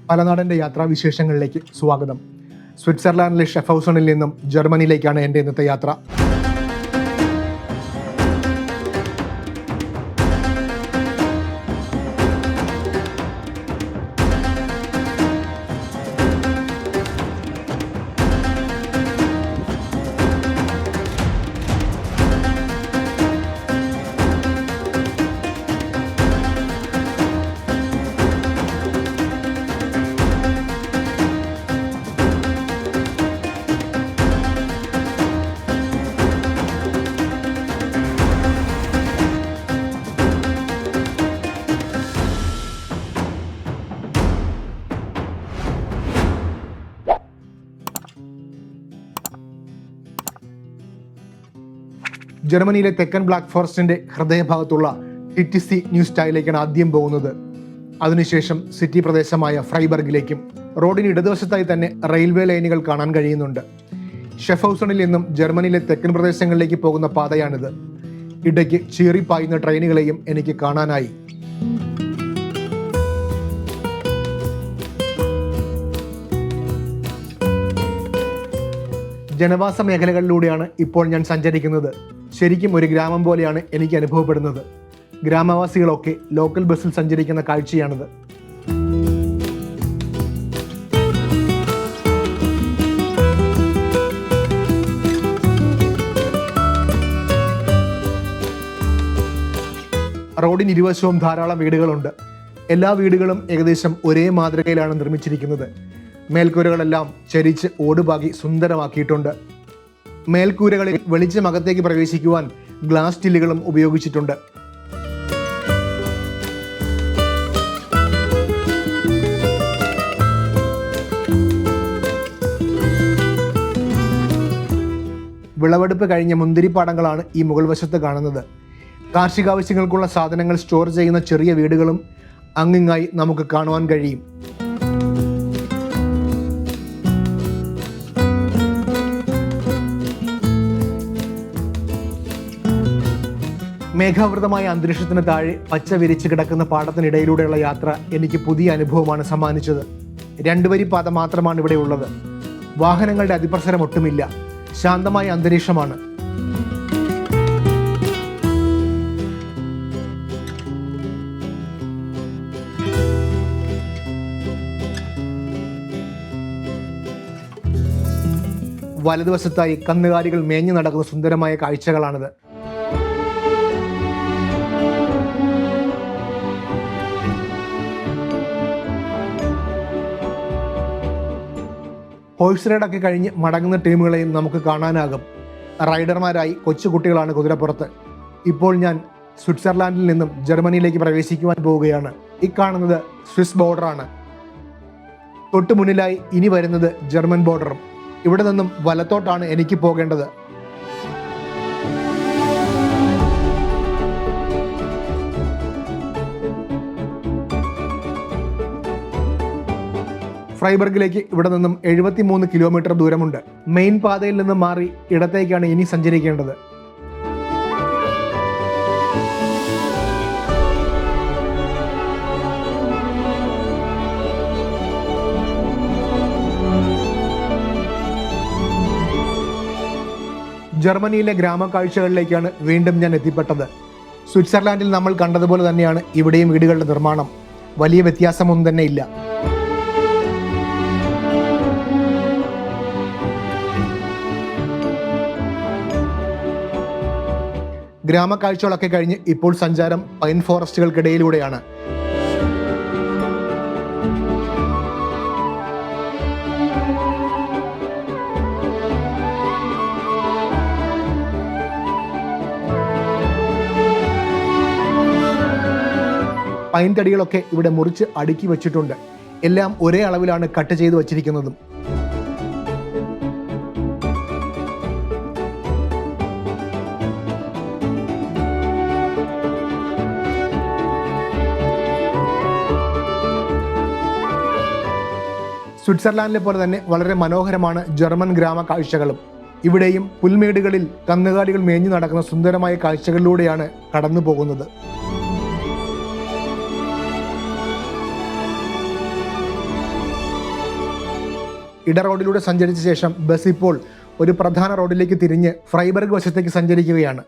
പലനാടൻ്റെ യാത്രാവിശേഷങ്ങളിലേക്ക് സ്വാഗതം. സ്വിറ്റ്സർലാൻഡിലെ ഷെഫ്ഹൗസണിൽ നിന്നും ജർമ്മനിയിലേക്കാണ് എൻ്റെ ഇന്നത്തെ യാത്ര. ജർമ്മനിയിലെ തെക്കൻ ബ്ലാക്ക് ഫോറസ്റ്റിന്റെ ഹൃദയഭാഗത്തുള്ള ടിറ്റിസി ന്യൂ സ്റ്റൈലിലേക്കാണ് ആദ്യം പോകുന്നത്. അതിനുശേഷം സിറ്റി പ്രദേശമായ ഫ്രൈബർഗിലേക്കും. റോഡിന് ഇടതുവശത്തായി തന്നെ റെയിൽവേ ലൈനുകൾ കാണാൻ കഴിയുന്നുണ്ട്. ഷെഫ്ഹൗസണിൽ നിന്നും ജർമ്മനിയിലെ തെക്കൻ പ്രദേശങ്ങളിലേക്ക് പോകുന്ന പാതയാണിത്. ഇടയ്ക്ക് ചീറിപ്പായുന്ന ട്രെയിനുകളെയും എനിക്ക് കാണാനായി. ജനവാസ മേഖലകളിലൂടെയാണ് ഇപ്പോൾ ഞാൻ സഞ്ചരിക്കുന്നത്. ശരിക്കും ഒരു ഗ്രാമം പോലെയാണ് എനിക്ക് അനുഭവപ്പെടുന്നത്. ഗ്രാമവാസികളൊക്കെ ലോക്കൽ ബസ്സിൽ സഞ്ചരിക്കുന്ന കാഴ്ചയാണിത്. റോഡിന് ഇരുവശവും ധാരാളം വീടുകളുണ്ട്. എല്ലാ വീടുകളും ഏകദേശം ഒരേ മാതൃകയിലാണ് നിർമ്മിച്ചിരിക്കുന്നത്. മേൽക്കൂരകളെല്ലാം ചരിച്ച് ഓടുപാകി സുന്ദരമാക്കിയിട്ടുണ്ട്. മേൽക്കൂരകളിൽ വെളിച്ചം അകത്തേക്ക് പ്രവേശിക്കുവാൻ ഗ്ലാസ് ചില്ലുകളും ഉപയോഗിച്ചിട്ടുണ്ട്. വിളവെടുപ്പ് കഴിഞ്ഞ മുന്തിരിപ്പാടങ്ങളാണ് ഈ മുകൾ വശത്ത് കാണുന്നത്. കാർഷികാവശ്യങ്ങൾക്കുള്ള സാധനങ്ങൾ സ്റ്റോർ ചെയ്യുന്ന ചെറിയ വീടുകളും അങ്ങിങ്ങായി നമുക്ക് കാണുവാൻ കഴിയും. മേഘാവൃതമായ അന്തരീക്ഷത്തിന് താഴെ പച്ച വിരിച്ച് കിടക്കുന്ന പാടത്തിനിടയിലൂടെയുള്ള യാത്ര എനിക്ക് പുതിയ അനുഭവമാണ് സമ്മാനിച്ചത്. 2 വരി പാത മാത്രമാണ് ഇവിടെ ഉള്ളത്. വാഹനങ്ങളുടെ അതിപ്രസരം ഒട്ടുമില്ല. ശാന്തമായ അന്തരീക്ഷമാണ്. വലതുവശത്തായി കന്നുകാലികൾ മേഞ്ഞു നടക്കുന്ന സുന്ദരമായ കാഴ്ചകളാണിത്. ഹോഴ്സ് റൈഡൊക്കെ കഴിഞ്ഞ് മടങ്ങുന്ന ടീമുകളെയും നമുക്ക് കാണാനാകും. റൈഡർമാരായി കൊച്ചുകുട്ടികളാണ് കുതിരപ്പുറത്ത്. ഇപ്പോൾ ഞാൻ സ്വിറ്റ്സർലാൻഡിൽ നിന്നും ജർമ്മനിയിലേക്ക് പ്രവേശിക്കുവാൻ പോവുകയാണ്. ഈ കാണുന്നത് സ്വിസ് ബോർഡറാണ്. തൊട്ടു മുന്നിലായി ഇനി വരുന്നത് ജർമ്മൻ ബോർഡറും. ഇവിടെ നിന്നും വലത്തോട്ടാണ് എനിക്ക് പോകേണ്ടത്. ഫ്രൈബർഗിലേക്ക് ഇവിടെ നിന്നും 73 കിലോമീറ്റർ ദൂരമുണ്ട്. മെയിൻ പാതയിൽ നിന്ന് മാറി ഇടത്തേക്കാണ് ഇനി സഞ്ചരിക്കേണ്ടത്. ജർമ്മനിയിലെ ഗ്രാമക്കാഴ്ചകളിലേക്കാണ് വീണ്ടും ഞാൻ എത്തിപ്പെട്ടത്. സ്വിറ്റ്സർലാൻഡിൽ നമ്മൾ കണ്ടതുപോലെ തന്നെയാണ് ഇവിടെയും വീടുകളുടെ നിർമ്മാണം. വലിയ വ്യത്യാസമൊന്നും തന്നെ ഇല്ല. ഗ്രാമക്കാഴ്ചകളൊക്കെ കഴിഞ്ഞ് ഇപ്പോൾ സഞ്ചാരം പൈൻ ഫോറസ്റ്റുകൾക്കിടയിലൂടെയാണ്. പൈൻ തടികളൊക്കെ ഇവിടെ മുറിച്ച് അടുക്കി വച്ചിട്ടുണ്ട്. എല്ലാം ഒരേ അളവിലാണ് കട്ട് ചെയ്ത് വച്ചിരിക്കുന്നതും. സ്വിറ്റ്സർലാൻഡിലെ പോലെ തന്നെ വളരെ മനോഹരമാണ് ജർമ്മൻ ഗ്രാമ കാഴ്ചകളും. ഇവിടെയും പുൽമേടുകളിൽ കന്നുകാലികൾ മേഞ്ഞു നടക്കുന്ന സുന്ദരമായ കാഴ്ചകളിലൂടെയാണ് കടന്നു പോകുന്നത്. റോഡിലൂടെ സഞ്ചരിച്ച ശേഷം ബസ് ഇപ്പോൾ ഒരു പ്രധാന റോഡിലേക്ക് തിരിഞ്ഞ് ഫ്രൈബർഗ് വശത്തേക്ക് സഞ്ചരിക്കുകയാണ്.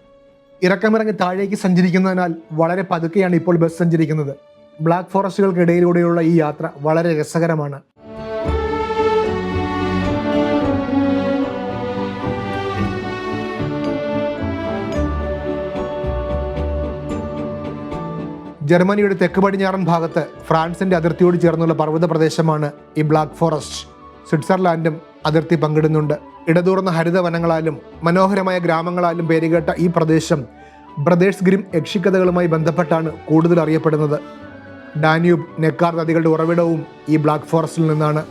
ഇറക്കമിറങ്ങി താഴേക്ക് സഞ്ചരിക്കുന്നതിനാൽ വളരെ പതുക്കെയാണ് ഇപ്പോൾ ബസ് സഞ്ചരിക്കുന്നത്. ബ്ലാക്ക് ഫോറസ്റ്റുകൾക്കിടയിലൂടെയുള്ള ഈ യാത്ര വളരെ രസകരമാണ്. ജർമ്മനിയുടെ തെക്ക് പടിഞ്ഞാറൻ ഭാഗത്ത് ഫ്രാൻസിന്റെ അതിർത്തിയോട് ചേർന്നുള്ള പർവ്വത പ്രദേശമാണ് ഈ ബ്ലാക്ക് ഫോറസ്റ്റ്. സ്വിറ്റ്സർലാൻഡും അതിർത്തി പങ്കിടുന്നുണ്ട്. ഇടതൂർന്ന ഹരിതവനങ്ങളാലും മനോഹരമായ ഗ്രാമങ്ങളാലും പേരുകേട്ട ഈ പ്രദേശം ബ്രദേഴ്സ് ഗ്രിം യക്ഷിക്കഥകളുമായി ബന്ധപ്പെട്ടാണ് കൂടുതൽ അറിയപ്പെടുന്നത്. ഡാന്യൂബ്, നെക്കാർ നദികളുടെ ഉറവിടവും ഈ ബ്ലാക്ക് ഫോറസ്റ്റിൽ നിന്നാണ്.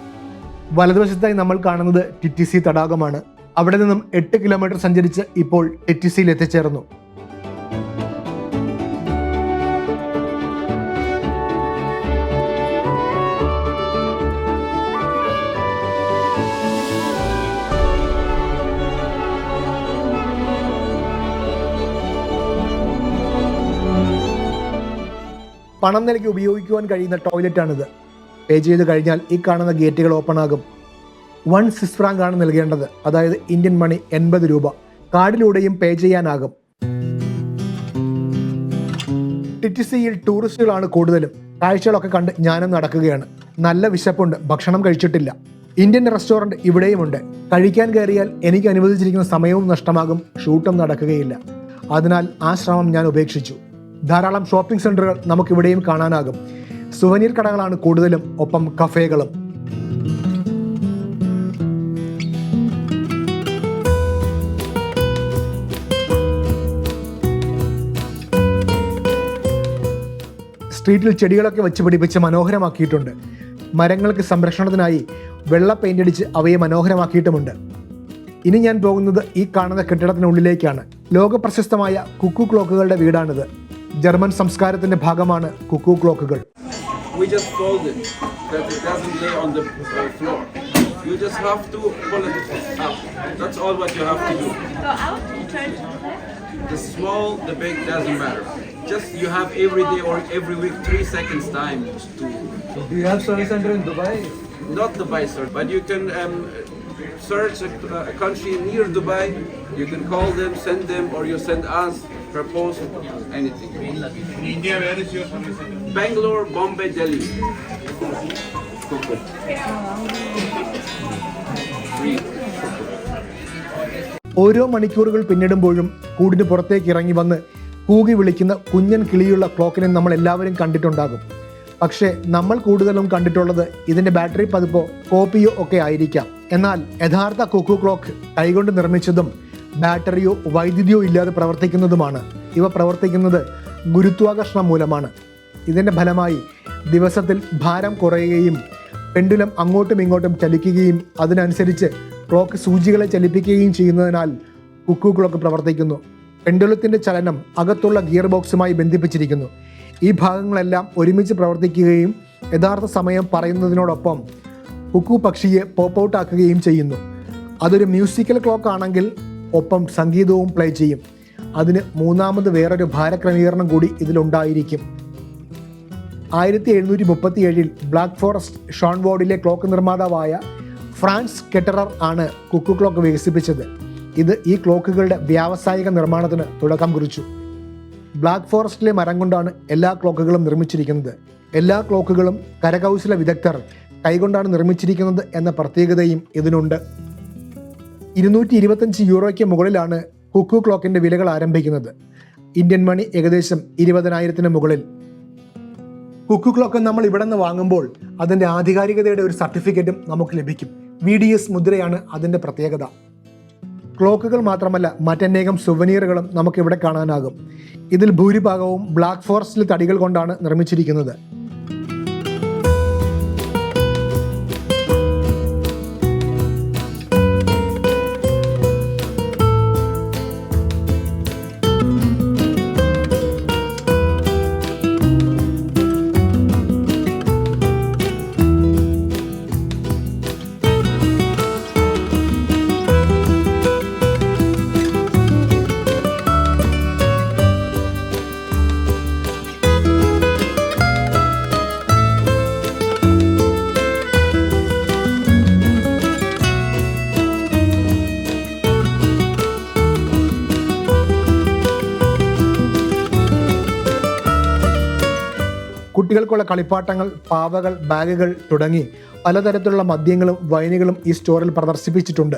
വലതുവശത്തായി നമ്മൾ കാണുന്നത് ടിറ്റിസി തടാകമാണ്. അവിടെ നിന്നും 8 കിലോമീറ്റർ സഞ്ചരിച്ച് ഇപ്പോൾ ടിറ്റിസിയിൽ എത്തിച്ചേർന്നു. പണം നൽകി ഉപയോഗിക്കുവാൻ കഴിയുന്ന ടോയ്ലറ്റാണിത്. പേ ചെയ്ത് കഴിഞ്ഞാൽ ഈ കാണുന്ന ഗേറ്റുകൾ ഓപ്പൺ ആകും. 1 സ്വിസ് ഫ്രാങ്ക് ആണ് നൽകേണ്ടത്, അതായത് ഇന്ത്യൻ മണി 80 രൂപ. കാർഡിലൂടെയും പേ ചെയ്യാനാകും. ടിറ്റിസിയിൽ ടൂറിസ്റ്റുകളാണ് കൂടുതലും. കാഴ്ചകളൊക്കെ കണ്ട് ഞാനും നടക്കുകയാണ്. നല്ല വിശപ്പുണ്ട്, ഭക്ഷണം കഴിച്ചിട്ടില്ല. ഇന്ത്യൻ റെസ്റ്റോറൻറ്റ് ഇവിടെയുമുണ്ട്. കഴിക്കാൻ കയറിയാൽ എനിക്ക് അനുവദിച്ചിരിക്കുന്ന സമയവും നഷ്ടമാകും, ഷൂട്ടും നടക്കുകയില്ല. അതിനാൽ ആ ശ്രമം ഞാൻ ഉപേക്ഷിച്ചു. ധാരാളം ഷോപ്പിംഗ് സെന്ററുകൾ നമുക്കിവിടെയും കാണാനാകും. സുവനീർ കടകളാണ് കൂടുതലും, ഒപ്പം കഫേകളും. സ്ട്രീറ്റിൽ ചെടികളൊക്കെ വെച്ച് പിടിപ്പിച്ച് മനോഹരമാക്കിയിട്ടുണ്ട്. മരങ്ങൾക്ക് സംരക്ഷണത്തിനായി വെള്ള പെയിന്റ് അടിച്ച് അവയെ മനോഹരമാക്കിയിട്ടുമുണ്ട്. ഇനി ഞാൻ പോകുന്നത് ഈ കാണുന്ന കെട്ടിടത്തിനുള്ളിലേക്കാണ്. ലോകപ്രശസ്തമായ കുക്കു ക്ലോക്കുകളുടെ വീടാണിത്. ജർമ്മൻ സംസ്കാരത്തിന്റെ ഭാഗമാണ് കുക്കു ക്ലോക്കുകൾ. We just fold it that it doesn't lay on the floor. You just have to pull it up. That's all what you have to do. Go out, turn to the left. The small, the big doesn't matter. Just you have every day or every week 3 seconds time to. Do you have service center in Dubai? Not Dubai, sir, but you can search a country near Dubai. You can call them, send them, or you send us. Propose anything. In India, where is your service center? Bangalore, Bombay, Delhi. ഓരോ മണിക്കൂറുകൾ പിന്നിടുമ്പോഴും കൂടിന് പുറത്തേക്ക് ഇറങ്ങി വന്ന് കൂകി വിളിക്കുന്ന കുഞ്ഞൻ കിളിയുള്ള ക്ലോക്കിനെ നമ്മൾ എല്ലാവരും കണ്ടിട്ടുണ്ടാകും. പക്ഷേ നമ്മൾ കൂടുതലും കണ്ടിട്ടുള്ളത് ഇതിൻ്റെ ബാറ്ററി പതിപ്പോ കോപ്പിയോ ഒക്കെ ആയിരിക്കാം. എന്നാൽ യഥാർത്ഥ കുക്കു ക്ലോക്ക് കൈകൊണ്ട് നിർമ്മിച്ചതും ബാറ്ററിയോ വൈദ്യുതിയോ ഇല്ലാതെ പ്രവർത്തിക്കുന്നതുമാണ്. ഇവ പ്രവർത്തിക്കുന്നത് ഗുരുത്വാകർഷണം മൂലമാണ്. ഇതിൻ്റെ ഫലമായി ദിവസത്തിൽ ഭാരം കുറയുകയും പെൻഡുലം അങ്ങോട്ടും ഇങ്ങോട്ടും ചലിക്കുകയും അതിനനുസരിച്ച് ക്ലോക്ക് സൂചികളെ ചലിപ്പിക്കുകയും ചെയ്യുന്നതിനാൽ കുക്കു ക്ലോക്ക് പ്രവർത്തിക്കുന്നു. പെൻഡുലത്തിൻ്റെ ചലനം അകത്തുള്ള ഗിയർ ബോക്സുമായി ബന്ധിപ്പിച്ചിരിക്കുന്നു. ഈ ഭാഗങ്ങളെല്ലാം ഒരുമിച്ച് പ്രവർത്തിക്കുകയും യഥാർത്ഥ സമയം പറയുന്നതിനോടൊപ്പം കുക്കു പക്ഷിയെ പോപ്പ് ഔട്ട് ആക്കുകയും ചെയ്യുന്നു. അതൊരു മ്യൂസിക്കൽ ക്ലോക്ക് ആണെങ്കിൽ ഒപ്പം സംഗീതവും പ്ലേ ചെയ്യും. അതിന് മൂന്നാമത് വേറൊരു ഭാരക്രമീകരണം കൂടി ഇതിലുണ്ടായിരിക്കും. 1737 ബ്ലാക്ക് ഫോറസ്റ്റ് ഷോൺവോർഡിലെ ക്ലോക്ക് നിർമ്മാതാവായ ഫ്രാൻസ് കെറ്ററർ ആണ് കുക്കു ക്ലോക്ക് വികസിപ്പിച്ചത്. ഇത് ഈ ക്ലോക്കുകളുടെ വ്യാവസായിക നിർമ്മാണത്തിന് തുടക്കം കുറിച്ചു. ബ്ലാക്ക് ഫോറസ്റ്റിലെ മരം കൊണ്ടാണ് എല്ലാ ക്ലോക്കുകളും നിർമ്മിച്ചിരിക്കുന്നത്. എല്ലാ ക്ലോക്കുകളും കരകൗശല വിദഗ്ധർ കൈകൊണ്ടാണ് നിർമ്മിച്ചിരിക്കുന്നത് എന്ന പ്രത്യേകതയും ഇതിനുണ്ട്. 225 യൂറോയ്ക്ക് മുകളിലാണ് കുക്കു ക്ലോക്കിൻ്റെ വിലകൾ ആരംഭിക്കുന്നത്. ഇന്ത്യൻ മണി ഏകദേശം 20,000-ന് മുകളിൽ. കുക്കു ക്ലോക്ക് നമ്മൾ ഇവിടെ നിന്ന് വാങ്ങുമ്പോൾ അതിൻ്റെ ആധികാരികതയുടെ ഒരു സർട്ടിഫിക്കറ്റും നമുക്ക് ലഭിക്കും. VDS മുദ്രയാണ് അതിൻ്റെ പ്രത്യേകത. ക്ലോക്കുകൾ മാത്രമല്ല, മറ്റനേകം സുവനീറുകളും നമുക്കിവിടെ കാണാനാകും. ഇതിൽ ഭൂരിഭാഗവും ബ്ലാക്ക് ഫോറസ്റ്റിലെ തടികൾ കൊണ്ടാണ് നിർമ്മിച്ചിരിക്കുന്നത്. കുട്ടികൾക്കുള്ള കളിപ്പാട്ടങ്ങൾ, പാവകൾ, ബാഗുകൾ തുടങ്ങി പലതരത്തിലുള്ള മദ്യങ്ങളും വൈനുകളും ഈ സ്റ്റോറിൽ പ്രദർശിപ്പിച്ചിട്ടുണ്ട്.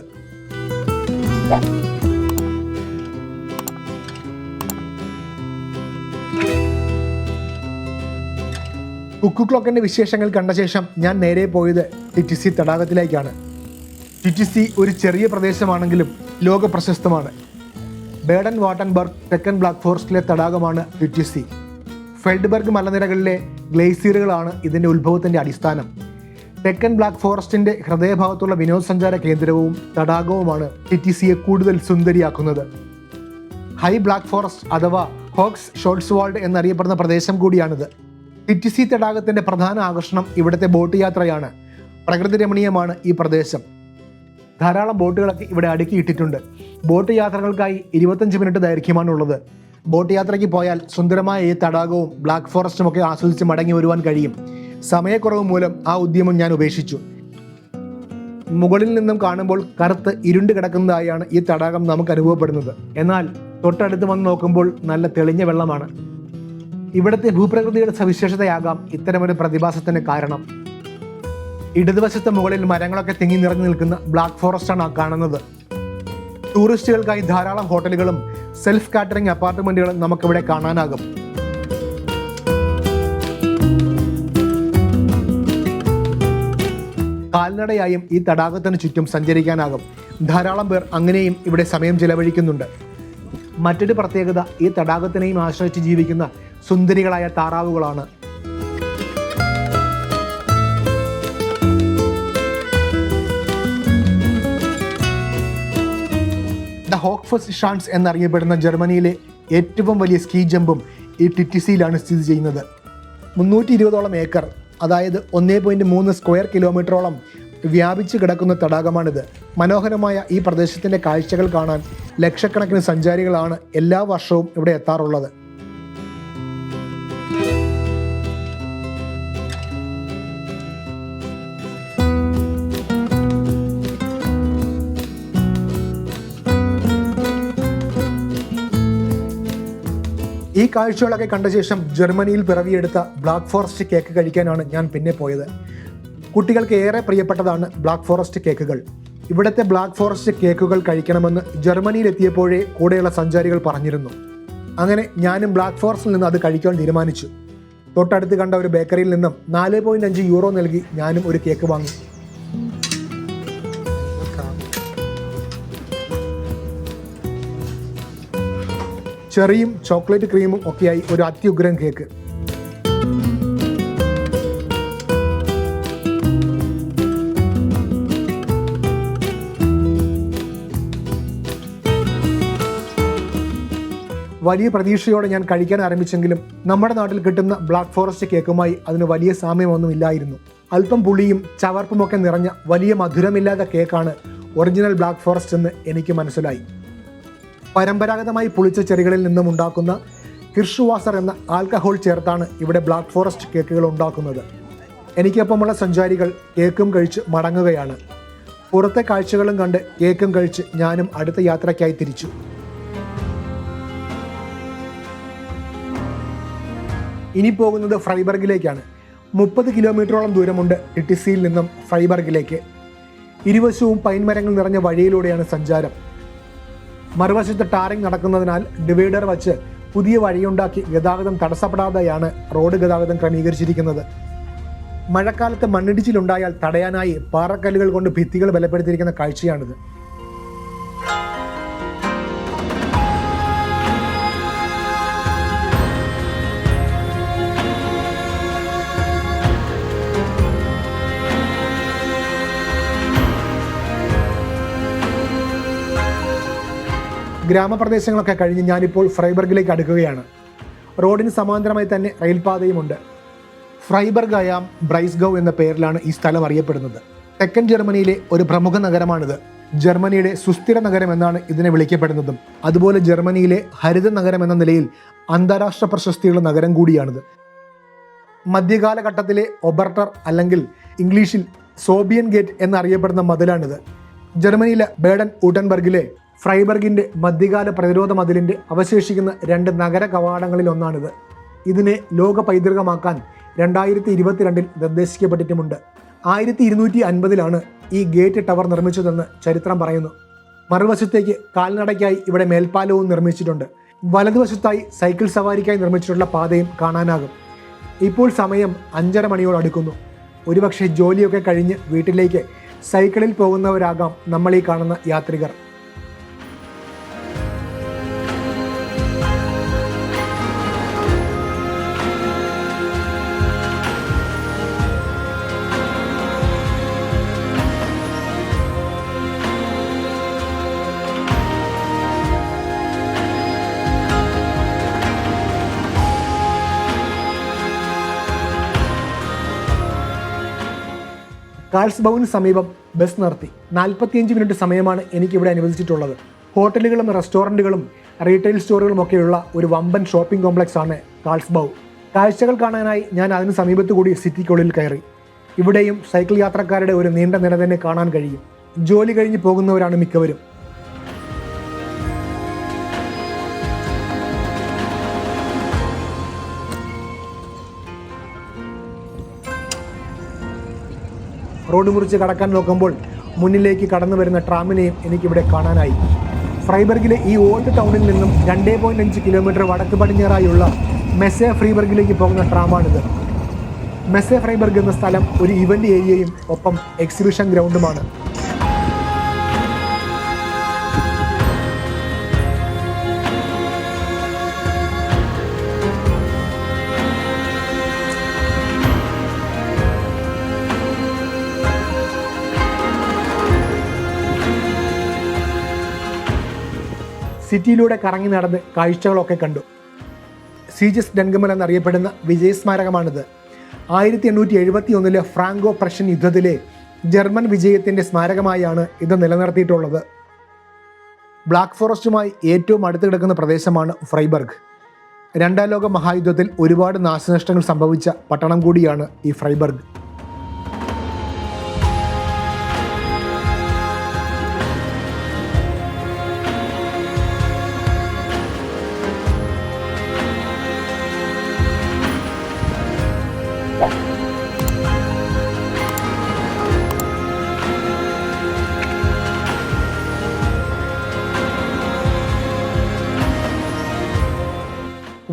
കുക്കു ക്ലോക്കിന്റെ വിശേഷങ്ങൾ കണ്ട ശേഷം ഞാൻ നേരെ പോയത് ടിറ്റിസി തടാകത്തിലേക്കാണ്. ടിറ്റിസി ഒരു ചെറിയ പ്രദേശമാണെങ്കിലും ലോക പ്രശസ്തമാണ്. ബേഡൻ വാട്ടൻബർഗ് തെക്കൻ ബ്ലാക്ക് ഫോറസ്റ്റിലെ തടാകമാണ് ടിറ്റിസി. ഫെൽഡ്ബർഗ് മലനിരകളിലെ ഗ്ലേസിയറുകളാണ് ഇതിൻ്റെ ഉത്ഭവത്തിൻ്റെ അടിസ്ഥാനം. തെക്കൻ ബ്ലാക്ക് ഫോറസ്റ്റിൻ്റെ ഹൃദയഭാഗത്തുള്ള വിനോദസഞ്ചാര കേന്ദ്രവും തടാകവുമാണ് ടിറ്റിസിയെ കൂടുതൽ സുന്ദരിയാക്കുന്നത്. ഹൈ ബ്ലാക്ക് ഫോറസ്റ്റ് അഥവാ ഹോക്സ് ഷോൾട്സ്വാൾഡ് എന്നറിയപ്പെടുന്ന പ്രദേശം കൂടിയാണിത്. ടിറ്റിസി തടാകത്തിൻ്റെ പ്രധാന ആകർഷണം ഇവിടുത്തെ ബോട്ട് യാത്രയാണ്. പ്രകൃതി രമണീയമാണ് ഈ പ്രദേശം. ധാരാളം ബോട്ടുകളൊക്കെ ഇവിടെ അടുക്കിയിട്ടിട്ടുണ്ട്. ബോട്ട് യാത്രകൾക്കായി 25 മിനിറ്റ് ദൈർഘ്യമാണുള്ളത്. ബോട്ട് യാത്രയ്ക്ക് പോയാൽ സുന്ദരമായ ഈ തടാകവും ബ്ലാക്ക് ഫോറസ്റ്റും ഒക്കെ ആസ്വദിച്ച് മടങ്ങി വരുവാൻ കഴിയും. സമയക്കുറവ് മൂലം ആ ഉദ്യമം ഞാൻ ഉപേക്ഷിച്ചു. മുകളിൽ നിന്നും കാണുമ്പോൾ കറുത്ത് ഇരുണ്ട് കിടക്കുന്നതായാണ് ഈ തടാകം നമുക്ക് അനുഭവപ്പെടുന്നത്. എന്നാൽ തൊട്ടടുത്ത് വന്ന് നോക്കുമ്പോൾ നല്ല തെളിഞ്ഞ വെള്ളമാണ്. ഇവിടുത്തെ ഭൂപ്രകൃതിയുടെ സവിശേഷതയാകാം ഇത്തരമൊരു പ്രതിഭാസത്തിന് കാരണം. ഇടതുവശത്തെ മുകളിൽ മരങ്ങളൊക്കെ തിങ്ങി നിറഞ്ഞു നിൽക്കുന്ന ബ്ലാക്ക് ഫോറസ്റ്റാണ് ആ കാണുന്നത്. ടൂറിസ്റ്റുകൾക്കായി ധാരാളം ഹോട്ടലുകളും സെൽഫ് കാറ്ററിംഗ് അപ്പാർട്ട്മെന്റുകളും നമുക്കിവിടെ കാണാനാകും. കാൽനടയായും ഈ തടാകത്തിന് ചുറ്റും സഞ്ചരിക്കാനാകും. ധാരാളം പേർ അങ്ങനെയും ഇവിടെ സമയം ചെലവഴിക്കുന്നുണ്ട്. മറ്റൊരു പ്രത്യേകത ഈ തടാകത്തിനെയും ആശ്രയിച്ച് ജീവിക്കുന്ന സുന്ദരികളായ താറാവുകളാണ്. ദ ഹോക്ഫസ് ഷാൻസ് എന്നറിയപ്പെടുന്ന ജർമ്മനിയിലെ ഏറ്റവും വലിയ സ്കീ ജമ്പും ഈ ടിറ്റിസിയിലാണ് സ്ഥിതി ചെയ്യുന്നത്. 320ഓളം ഏക്കർ, അതായത് 1.3 സ്ക്വയർ കിലോമീറ്ററോളം വ്യാപിച്ചു കിടക്കുന്ന തടാകമാണിത്. മനോഹരമായ ഈ പ്രദേശത്തിൻ്റെ കാഴ്ചകൾ കാണാൻ ലക്ഷക്കണക്കിന് സഞ്ചാരികളാണ് എല്ലാ വർഷവും ഇവിടെ എത്താറുള്ളത്. ഈ കാഴ്ചകളൊക്കെ കണ്ട ശേഷം ജർമ്മനിയിൽ പിറവിയെടുത്ത ബ്ലാക്ക് ഫോറസ്റ്റ് കേക്ക് കഴിക്കാനാണ് ഞാൻ പിന്നെ പോയത്. കുട്ടികൾക്ക് ഏറെ പ്രിയപ്പെട്ടതാണ് ബ്ലാക്ക് ഫോറസ്റ്റ് കേക്കുകൾ. ഇവിടുത്തെ ബ്ലാക്ക് ഫോറസ്റ്റ് കേക്കുകൾ കഴിക്കണമെന്ന് ജർമ്മനിയിലെത്തിയപ്പോഴേ കൂടെയുള്ള സഞ്ചാരികൾ പറഞ്ഞിരുന്നു. അങ്ങനെ ഞാനും ബ്ലാക്ക് ഫോറസ്റ്റിൽ നിന്ന് അത് കഴിക്കാൻ തീരുമാനിച്ചു. തൊട്ടടുത്ത് കണ്ട ഒരു ബേക്കറിയിൽ നിന്നും 4.5 യൂറോ നൽകി ഞാനും ഒരു കേക്ക് വാങ്ങി. ചെറിയും ചോക്ലേറ്റ് ക്രീമും ഒക്കെയായി ഒരു അത്യുഗ്രൻ കേക്ക്. വലിയ പ്രതീക്ഷയോടെ ഞാൻ കഴിക്കാൻ ആരംഭിച്ചെങ്കിലും നമ്മുടെ നാട്ടിൽ കിട്ടുന്ന ബ്ലാക്ക് ഫോറസ്റ്റ് കേക്കുമായി അതിന് വലിയ സാമ്യമൊന്നും ഇല്ലായിരുന്നു. അല്പം പുളിയും ചവർപ്പുമൊക്കെ നിറഞ്ഞ വലിയ മധുരമില്ലാത്ത കേക്കാണ് ഒറിജിനൽ ബ്ലാക്ക് ഫോറസ്റ്റ് എന്ന് എനിക്ക് മനസ്സിലായി. പരമ്പരാഗതമായി പുളിച്ച ചെറികളിൽ നിന്നും ഉണ്ടാക്കുന്ന കിർഷുവാസർ എന്ന ആൽക്കഹോൾ ചേർത്താണ് ഇവിടെ ബ്ലാക്ക് ഫോറസ്റ്റ് കേക്കുകൾ ഉണ്ടാക്കുന്നത്. എനിക്കൊപ്പമുള്ള സഞ്ചാരികൾ കേക്കും കഴിച്ച് മടങ്ങുകയാണ്. പുറത്തെ കാഴ്ചകളും കണ്ട് കേക്കും കഴിച്ച് ഞാനും അടുത്ത യാത്രയ്ക്കായി തിരിച്ചു. ഇനി പോകുന്നത് ഫ്രൈബർഗിലേക്കാണ്. 30 കിലോമീറ്ററോളം ദൂരമുണ്ട് ടിറ്റിസിയിൽ നിന്നും ഫ്രൈബർഗിലേക്ക്. ഇരുവശവും പൈൻ മരങ്ങൾ നിറഞ്ഞ വഴിയിലൂടെയാണ് സഞ്ചാരം. മറുവശത്ത് ടാറിംഗ് നടക്കുന്നതിനാൽ ഡിവൈഡർ വച്ച് പുതിയ വഴിയുണ്ടാക്കി ഗതാഗതം തടസ്സപ്പെടാതെയാണ് റോഡ് ഗതാഗതം ക്രമീകരിച്ചിരിക്കുന്നത്. മഴക്കാലത്ത് മണ്ണിടിച്ചിലുണ്ടായാൽ തടയാനായി പാറക്കല്ലുകൾ കൊണ്ട് ഭിത്തികൾ ബലപ്പെടുത്തിയിരിക്കുന്ന കാഴ്ചയാണിത്. ഗ്രാമപ്രദേശങ്ങളൊക്കെ കഴിഞ്ഞ് ഞാനിപ്പോൾ ഫ്രൈബർഗിലേക്ക് അടുക്കുകയാണ്. റോഡിന് സമാന്തരമായി തന്നെ റെയിൽപാതയുമുണ്ട്. ഫ്രൈബർഗ് ആയാം ബ്രൈസ്ഗൗ എന്ന പേരിലാണ് ഈ സ്ഥലം അറിയപ്പെടുന്നത്. തെക്കൻ ജർമ്മനിയിലെ ഒരു പ്രമുഖ നഗരമാണിത്. ജർമ്മനിയുടെ സുസ്ഥിര നഗരം എന്നാണ് ഇതിനെ വിളിക്കപ്പെടുന്നതും. അതുപോലെ ജർമ്മനിയിലെ ഹരിത നഗരം എന്ന നിലയിൽ അന്താരാഷ്ട്ര പ്രശസ്തിയുള്ള നഗരം കൂടിയാണിത്. മധ്യകാലഘട്ടത്തിലെ ഒബർട്ടർ അല്ലെങ്കിൽ ഇംഗ്ലീഷിൽ സോബിയൻ ഗേറ്റ് എന്നറിയപ്പെടുന്ന മതിലാണിത്. ജർമ്മനിയിലെ ബേഡൻ ഊട്ടൻബർഗിലെ ഫ്രൈബർഗിൻ്റെ മധ്യകാല പ്രതിരോധ മതിലിൻ്റെ അവശേഷിക്കുന്ന 2 നഗര കവാടങ്ങളിൽ ഒന്നാണിത്. ഇതിനെ ലോക പൈതൃകമാക്കാൻ 2022 നിർദ്ദേശിക്കപ്പെട്ടിട്ടുമുണ്ട്. 1250 ഈ ഗേറ്റ് ടവർ നിർമ്മിച്ചതെന്ന് ചരിത്രം പറയുന്നു. മറുവശത്തേക്ക് കാൽനടയ്ക്കായി ഇവിടെ മേൽപ്പാലവും നിർമ്മിച്ചിട്ടുണ്ട്. വലതുവശത്തായി സൈക്കിൾ സവാരിക്കായി നിർമ്മിച്ചിട്ടുള്ള പാതയും കാണാനാകും. ഇപ്പോൾ സമയം 5:30 മണിയോട് അടുക്കുന്നു. ഒരുപക്ഷെ ജോലിയൊക്കെ കഴിഞ്ഞ് വീട്ടിലേക്ക് സൈക്കിളിൽ പോകുന്നവരാകാം നമ്മൾ ഈ കാണുന്ന യാത്രികർ. കാൾസ്ബൗവിന് സമീപം ബസ് നിർത്തി 45 മിനിറ്റ് സമയമാണ് എനിക്കിവിടെ അനുവദിച്ചിട്ടുള്ളത്. ഹോട്ടലുകളും റെസ്റ്റോറൻറ്റുകളും റീറ്റെയിൽ സ്റ്റോറുകളും ഒക്കെയുള്ള ഒരു വമ്പൻ ഷോപ്പിംഗ് കോംപ്ലക്സ് ആണ് കാൾസ്ബൗ. കാഴ്ചകൾ കാണാനായി ഞാൻ അതിന് സമീപത്തു കൂടി സിറ്റിക്കുള്ളിൽ കയറി. ഇവിടെയും സൈക്കിൾ യാത്രക്കാരുടെ ഒരു നീണ്ട നിര തന്നെ കാണാൻ കഴിയും. ജോലി കഴിഞ്ഞ് പോകുന്നവരാണ് മിക്കവരും. റോഡ് മുറിച്ച് കടക്കാൻ നോക്കുമ്പോൾ മുന്നിലേക്ക് കടന്നു വരുന്ന ട്രാമിനെയും എനിക്കിവിടെ കാണാനായി. ഫ്രൈബർഗിലെ ഈ ഓൾഡ് ടൗണിൽ നിന്നും 2.5 കിലോമീറ്റർ വടക്ക് പടിഞ്ഞാറായുള്ള മെസ്സെ ഫ്രൈബർഗിലേക്ക് പോകുന്ന ട്രാമാണിത്. മെസ്സെ ഫ്രൈബർഗ് എന്ന സ്ഥലം ഒരു ഇവന്റ് ഏരിയയും ഒപ്പം എക്സിബിഷൻ ഗ്രൗണ്ടുമാണ്. സിറ്റിയിലൂടെ കറങ്ങി നടന്ന് കാഴ്ചകളൊക്കെ കണ്ടു. സീജസ് ഡെൻഗമൽ എന്നറിയപ്പെടുന്ന വിജയസ്മാരകമാണിത്. 1871 ഫ്രാങ്കോ പ്രഷ്യൻ യുദ്ധത്തിലെ ജർമ്മൻ വിജയത്തിൻ്റെ സ്മാരകമായാണ് ഇത് നിലനിർത്തിയിട്ടുള്ളത്. ബ്ലാക്ക് ഫോറസ്റ്റുമായി ഏറ്റവും അടുത്ത് കിടക്കുന്ന പ്രദേശമാണ് ഫ്രൈബർഗ്. 2ാം ലോക മഹായുദ്ധത്തിൽ ഒരുപാട് നാശനഷ്ടങ്ങൾ സംഭവിച്ച പട്ടണം കൂടിയാണ് ഈ ഫ്രൈബർഗ്.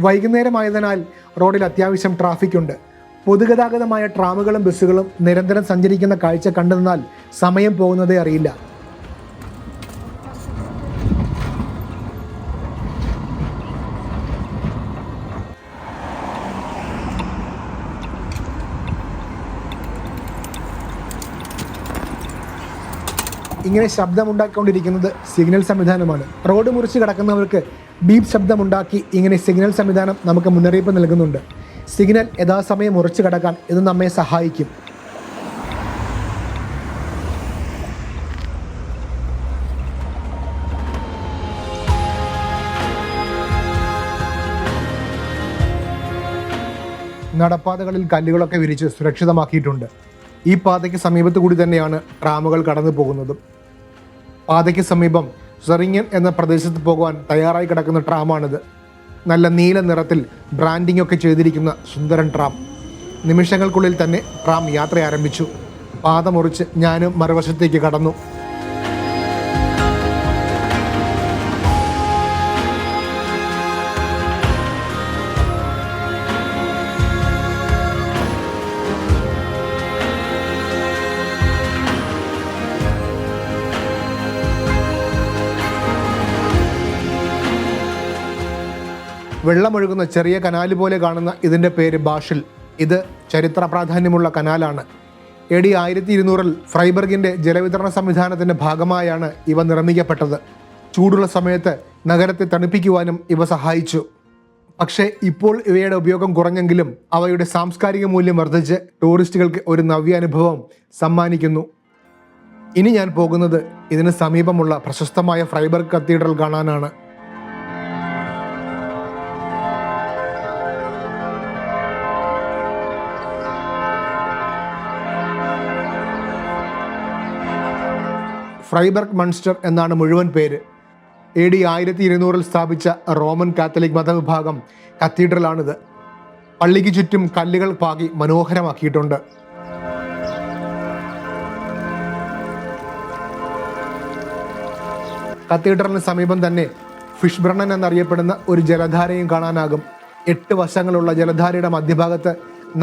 വൈകുന്നേരമായതിനാൽ റോഡിൽ അത്യാവശ്യം ട്രാഫിക് ഉണ്ട്. പൊതുഗതാഗതമായ ട്രാമുകളും ബസ്സുകളും നിരന്തരം സഞ്ചരിക്കുന്ന കാഴ്ച കണ്ടു നിന്നാൽ സമയം പോകുന്നതേ അറിയില്ല. ഇങ്ങനെ ശബ്ദമുണ്ടാക്കിക്കൊണ്ടിരിക്കുന്നത് സിഗ്നൽ സംവിധാനമാണ്. റോഡ് മുറിച്ച് കിടക്കുന്നവർക്ക് ബീപ്പ് ശബ്ദമുണ്ടാക്കി ഇങ്ങനെ സിഗ്നൽ സംവിധാനം നമുക്ക് മുന്നറിയിപ്പ് നൽകുന്നുണ്ട്. സിഗ്നൽ യഥാസമയം മുറിച്ച് കടക്കാൻ ഇത് നമ്മെ സഹായിക്കും. നടപ്പാതകളിൽ കല്ലുകളൊക്കെ വിരിച്ച് സുരക്ഷിതമാക്കിയിട്ടുണ്ട്. ഈ പാതയ്ക്ക് സമീപത്തു കൂടി തന്നെയാണ് ട്രാമുകൾ കടന്നു പോകുന്നതും. പാതയ്ക്ക് സമീപം സെറിങ്ങൻ എന്ന പ്രദേശത്ത് പോകുവാൻ തയ്യാറായി കിടക്കുന്ന ട്രാമാണിത്. നല്ല നീല നിറത്തിൽ ബ്രാൻഡിംഗ് ഒക്കെ ചെയ്തിരിക്കുന്ന സുന്ദരൻ ട്രാം. നിമിഷങ്ങൾക്കുള്ളിൽ തന്നെ ട്രാം യാത്ര ആരംഭിച്ചു. പാത മുറിച്ച് ഞാനും മറുവശത്തേക്ക് കടന്നു. വെള്ളമൊഴുകുന്ന ചെറിയ കനാല് പോലെ കാണുന്ന ഇതിൻ്റെ പേര് ബാഷിൽ. ഇത് ചരിത്ര പ്രാധാന്യമുള്ള കനാലാണ്. AD 1200 ഫ്രൈബർഗിൻ്റെ ജലവിതരണ സംവിധാനത്തിൻ്റെ ഭാഗമായാണ് ഇവ നിർമ്മിക്കപ്പെട്ടത്. ചൂടുള്ള സമയത്ത് നഗരത്തെ തണുപ്പിക്കുവാനും ഇവ സഹായിച്ചു. പക്ഷേ ഇപ്പോൾ ഇവയുടെ ഉപയോഗം കുറഞ്ഞെങ്കിലും അവയുടെ സാംസ്കാരിക മൂല്യം വർദ്ധിച്ച് ടൂറിസ്റ്റുകൾക്ക് ഒരു നവ്യ അനുഭവം സമ്മാനിക്കുന്നു. ഇനി ഞാൻ പോകുന്നത് ഇതിന് സമീപമുള്ള പ്രശസ്തമായ ഫ്രൈബർഗ് കത്തീഡ്രൽ കാണാനാണ്. ഫ്രൈബർഗ് മൺസ്റ്റർ എന്നാണ് മുഴുവൻ പേര്. AD 1200 സ്ഥാപിച്ച റോമൻ കാത്തലിക് മതവിഭാഗം കത്തീഡ്രലാണിത്. പള്ളിക്ക് ചുറ്റും കല്ലുകൾ പാകി മനോഹരമാക്കിയിട്ടുണ്ട്. കത്തീഡ്രലിന് സമീപം തന്നെ ഫിഷ് ബ്രണ്ണൻ എന്നറിയപ്പെടുന്ന ഒരു ജലധാരയും കാണാനാകും. 8 വശങ്ങളുള്ള ജലധാരയുടെ മധ്യഭാഗത്ത്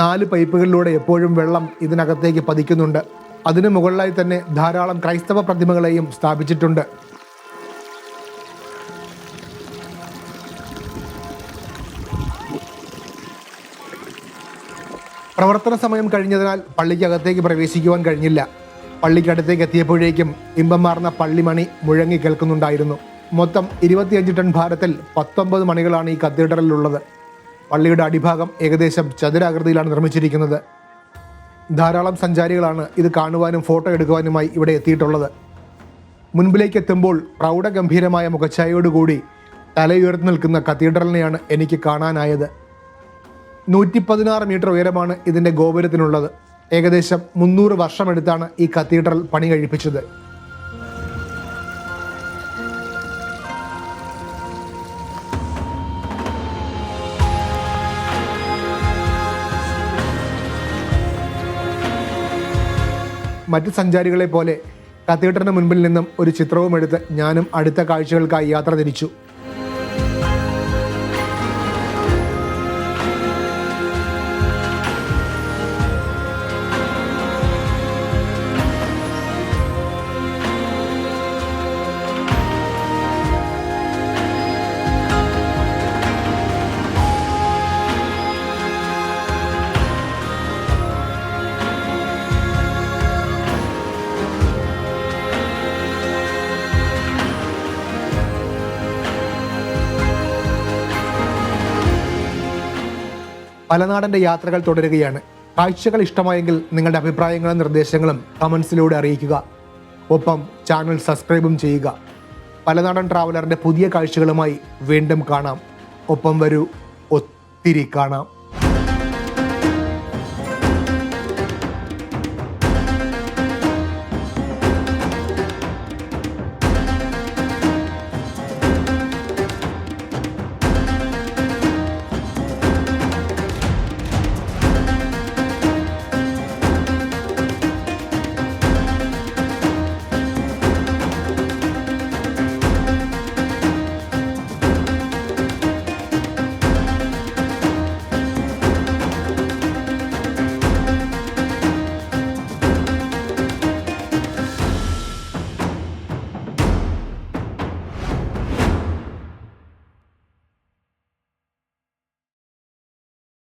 4 പൈപ്പുകളിലൂടെ എപ്പോഴും വെള്ളം ഇതിനകത്തേക്ക് പതിക്കുന്നുണ്ട്. അതിനു മുകളിലായി തന്നെ ധാരാളം ക്രൈസ്തവ പ്രതിമകളെയും സ്ഥാപിച്ചിട്ടുണ്ട്. പ്രവർത്തന സമയം കഴിഞ്ഞതിനാൽ പള്ളിക്കകത്തേക്ക് പ്രവേശിക്കുവാൻ കഴിഞ്ഞില്ല. പള്ളിക്കടുത്തേക്ക് എത്തിയപ്പോഴേക്കും ഇമ്പമാർന്ന പള്ളിമണി മുഴങ്ങി കേൾക്കുന്നുണ്ടായിരുന്നു. മൊത്തം 25 ടൺ ഭാരത്തിൽ 19 മണികളാണ് ഈ കത്തീഡ്രലിലുള്ളത്. പള്ളിയുടെ അടിഭാഗം ഏകദേശം ചതുരാകൃതിയിലാണ് നിർമ്മിച്ചിരിക്കുന്നത്. ധാരാളം സഞ്ചാരികളാണ് ഇത് കാണുവാനും ഫോട്ടോ എടുക്കുവാനുമായി ഇവിടെ എത്തിയിട്ടുള്ളത്. മുൻപിലേക്ക് എത്തുമ്പോൾ പ്രൗഢഗംഭീരമായ മുഖച്ഛായയോടുകൂടി തലയുയർത്തി നിൽക്കുന്ന കത്തീഡ്രലിനെയാണ് എനിക്ക് കാണാനായത്. 116 മീറ്റർ ഉയരമാണ് ഇതിൻ്റെ ഗോപുരത്തിനുള്ളത്. ഏകദേശം 300 വർഷമെടുത്താണ് ഈ കത്തീഡ്രൽ പണി കഴിപ്പിച്ചത്. മറ്റ് സഞ്ചാരികളെ പോലെ കത്തീഡ്രലിന് മുൻപിൽ നിന്നും ഒരു ചിത്രവും എടുത്ത് ഞാനും അടുത്ത കാഴ്ചകൾക്കായി യാത്ര തിരിച്ചു. പലനാടൻ്റെ യാത്രകൾ തുടരുകയാണ്. കാഴ്ചകൾ ഇഷ്ടമായെങ്കിൽ നിങ്ങളുടെ അഭിപ്രായങ്ങളും നിർദ്ദേശങ്ങളും കമൻസിലൂടെ അറിയിക്കുക. ഒപ്പം ചാനൽ സബ്സ്ക്രൈബും ചെയ്യുക. പലനാടൻ ട്രാവലറിൻ്റെ പുതിയ കാഴ്ചകളുമായി വീണ്ടും കാണാം. ഒപ്പം വരൂ, ഒത്തിരി കാണാം.